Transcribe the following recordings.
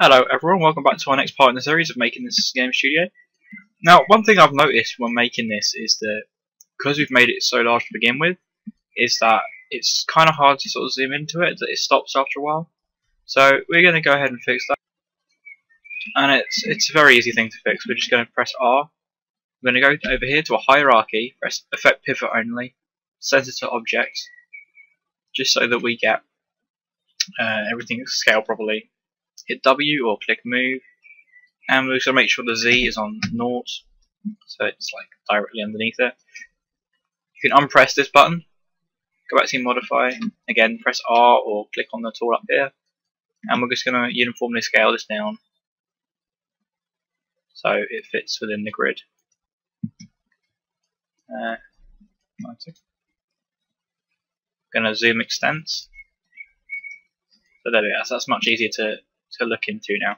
Hello everyone, welcome back to our next part in the series of making this game studio. Now, one thing I've noticed when making this is that because we've made it so large to begin with, is that it's kind of hard to sort of zoom into it, that it stops after a while. So we're going to go ahead and fix that. And it's a very easy thing to fix. We're just going to press R. We're going to go over here to a hierarchy, press Effect Pivot Only, Center to Object, just so that we get everything scaled properly. Hit W or click Move, and we're just going to make sure the Z is on 0, so it's like directly underneath it. You can unpress this button, go back to Modify, again press R or click on the tool up here, and we're just going to uniformly scale this down so it fits within the grid. 90. Going to zoom extents. So there we go. So that's much easier to look into now.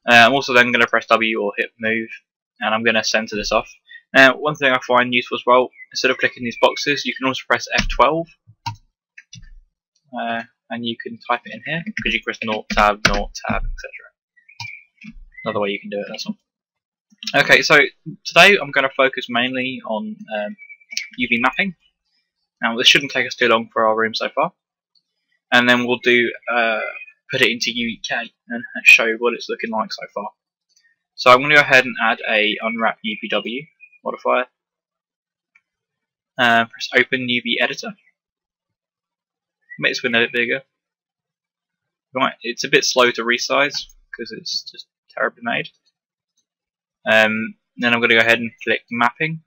I'm also then going to press W or hit Move, and I'm going to center this off. Now, one thing I find useful as well, instead of clicking these boxes, you can also press F12, and you can type it in here, because you can press Naught tab, etc. Another way you can do it, that's all. Okay, so today I'm going to focus mainly on UV mapping. Now, this shouldn't take us too long for our room so far. And then we'll do put it into UDK and show you what it's looking like so far. So I'm going to go ahead and add a unwrap UVW modifier. Press Open UV Editor. Make this window a bit bigger. Right, it's a bit slow to resize because it's just terribly made. Then I'm going to go ahead and click Mapping.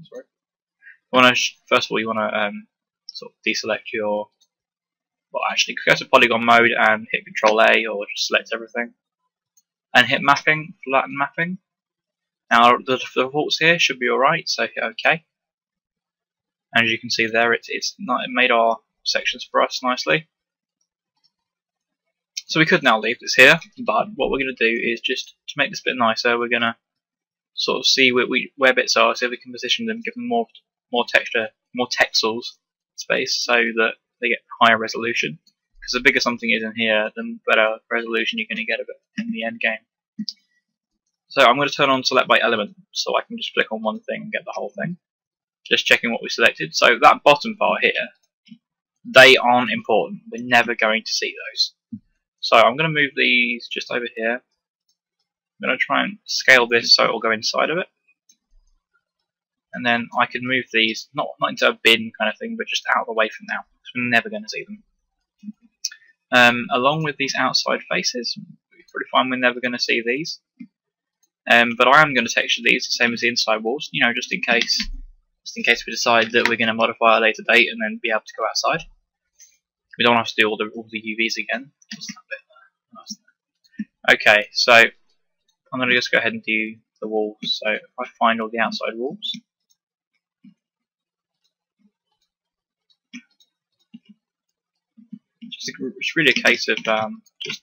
Sorry. First of all, you want to sort of deselect your. Well, actually, go to Polygon Mode and hit Control A, or just select everything, and hit Mapping, Flatten Mapping. Now the defaults here should be alright, so hit OK. And as you can see there, it made our sections for us nicely. So we could now leave this here, but what we're going to do is just to make this a bit nicer, we're going to sort of see where bits are, see if we can position them, give them more texture, more texels space, so that they get higher resolution. Because the bigger something is in here, the better resolution you're going to get of it in the end game. So I'm going to turn on Select by Element, so I can just click on one thing and get the whole thing. Just checking what we selected. So that bottom part here, they aren't important. We're never going to see those. So I'm going to move these just over here. I'm going to try and scale this so it will go inside of it. And then I can move these, not into a bin kind of thing, but just out of the way from now, because we're never going to see them. Along with these outside faces, we probably find we're never going to see these. But I am going to texture these the same as the inside walls, you know, just in case we decide that we're going to modify at a later date and then be able to go outside. We don't have to do all the UVs again. Okay, so I'm going to just go ahead and do the walls. So if I find all the outside walls. It's really a case of just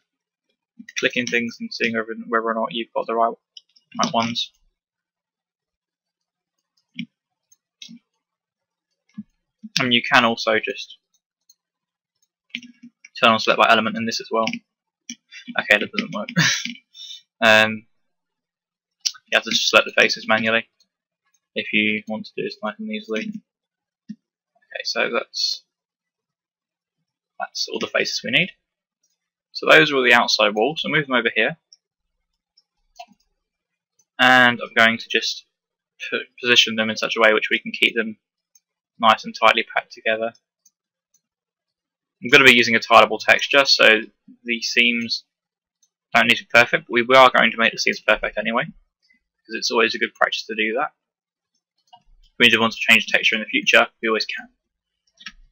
clicking things and seeing whether or not you've got the right ones. And you can also just turn on Select by Element in this as well. Okay, that doesn't work. You have to just select the faces manually if you want to do this nice and easily. Okay, so that's all the faces we need. So those are all the outside walls. So move them over here, and I'm going to just position them in such a way which we can keep them nice and tightly packed together. I'm going to be using a tileable texture, so the seams don't need to be perfect, but we are going to make the seams perfect anyway, because it's always a good practice to do that. If we do want to change the texture in the future, we always can.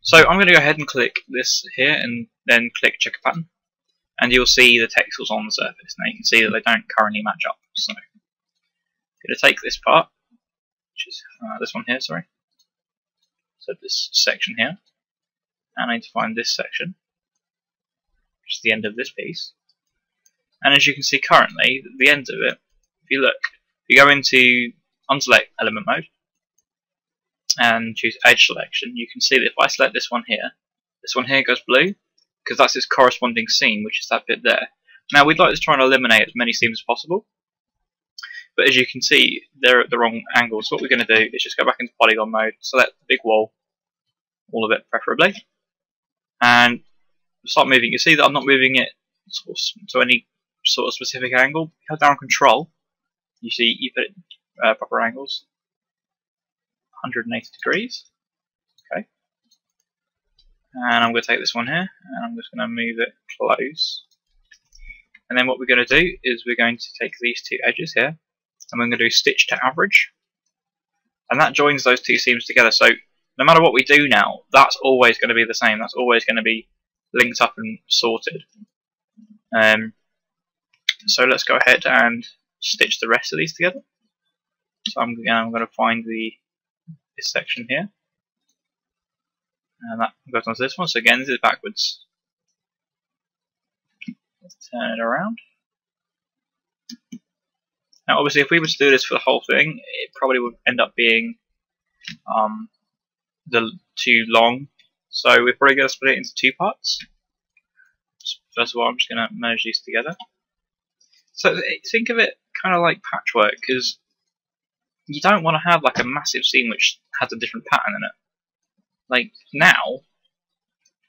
So I'm going to go ahead and click this here, and then click Checker Pattern, and you'll see the texels on the surface. Now you can see that they don't currently match up. So I'm going to take this part, which is this one here, sorry. So this section here, and I need to find this section, which is the end of this piece. And as you can see currently, the end of it, if you look, if you go into unselect element mode and choose edge selection, you can see that if I select this one here goes blue, because that's its corresponding seam, which is that bit there. Now we'd like to try and eliminate as many seams as possible, but as you can see, they're at the wrong angle. So what we're going to do is just go back into polygon mode, select the big wall, all of it preferably, and start moving. You see that I'm not moving it to any sort of specific angle. Hold down Control. You see you put it proper angles, 180 degrees. Okay, and I'm going to take this one here, and I'm just going to move it close. And then what we're going to do is we're going to take these two edges here, and we're going to do stitch to average, and that joins those two seams together. So no matter what we do now, that's always going to be the same. That's always going to be linked up and sorted. So let's go ahead and stitch the rest of these together. So I'm going to find this section here, and that goes onto this one. So again, this is backwards. Let's turn it around. Now, obviously, if we were to do this for the whole thing, it probably would end up being too long. So we're probably going to split it into two parts. First of all, I'm just going to merge these together. So think of it kind of like patchwork, because you don't want to have like a massive seam which has a different pattern in it. Like now,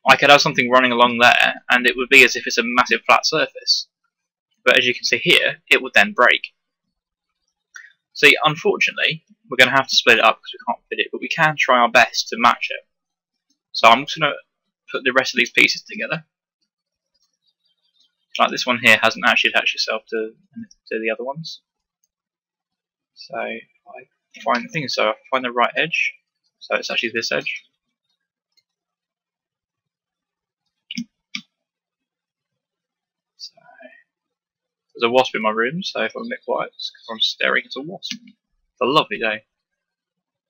I could have something running along there, and it would be as if it's a massive flat surface. But as you can see here, it would then break. See, unfortunately, we're going to have to split it up because we can't fit it, but we can try our best to match it. So I'm just going to put the rest of these pieces together. Like this one here hasn't actually attached itself to the other ones. So if I find the thing, so I find the right edge. So it's actually this edge. So there's a wasp in my room, so if I'm a bit quiet, it's because I'm staring at a wasp. It's a lovely day.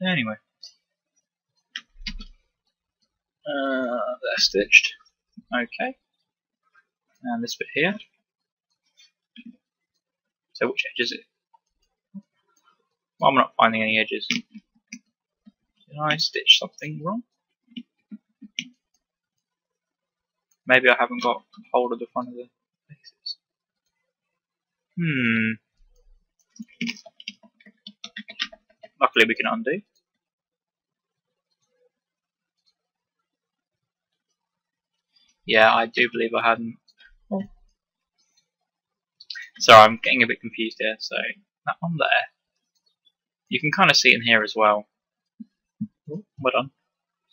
Anyway. They're stitched. Okay. And this bit here. So which edge is it? Well, I'm not finding any edges. Did I stitch something wrong? Maybe I haven't got hold of the front of the pieces. Luckily we can undo. Yeah, I do believe I hadn't. Sorry, I'm getting a bit confused here. So that one there, you can kind of see it in here as well. Oh, well done.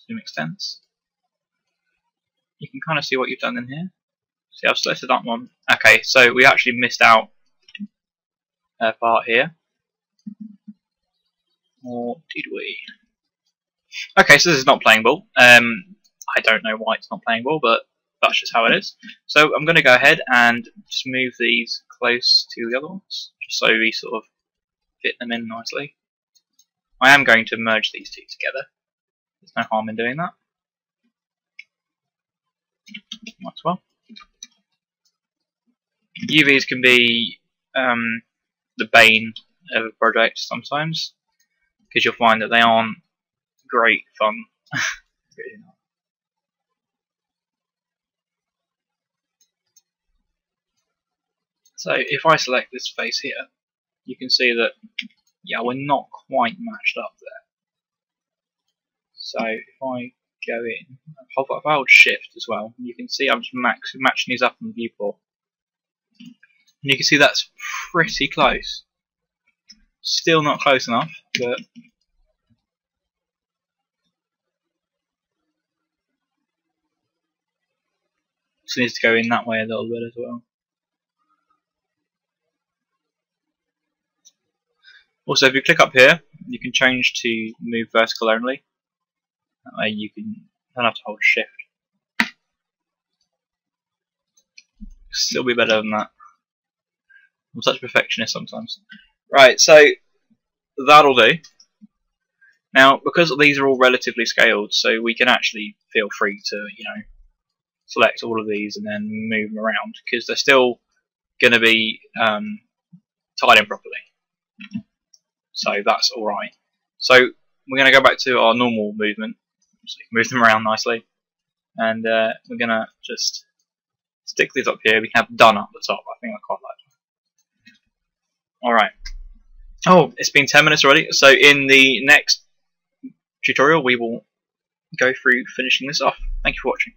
Zoom extents. You can kind of see what you've done in here. See, I've selected that one. Okay, so we actually missed out a part here. Or did we? Okay, so this is not playing ball. I don't know why it's not playing ball, but that's just how it is. So I'm going to go ahead and just move these close to the other ones, just so we sort of fit them in nicely. I am going to merge these two together. There's no harm in doing that. Might as well. UVs can be the bane of a project sometimes, because you'll find that they aren't great fun. Really not. So if I select this face here, you can see that, yeah, we're not quite matched up there. So if I go in, if I hold shift as well, you can see I'm just matching these up in the viewport. And you can see that's pretty close. Still not close enough, but just needs to go in that way a little bit as well. Also, if you click up here, you can change to move vertical only. That way you don't have to hold shift. Still be better than that. I'm such a perfectionist sometimes. Right, so that'll do. Now, because these are all relatively scaled, so we can actually feel free to, select all of these and then move them around, because they're still going to be tied in properly. So that's alright. So we're going to go back to our normal movement, so you can move them around nicely, and we're going to just stick these up here. We can have done up the top. I think I quite like that. Alright. Oh, it's been 10 minutes already. So in the next tutorial we will go through finishing this off. Thank you for watching.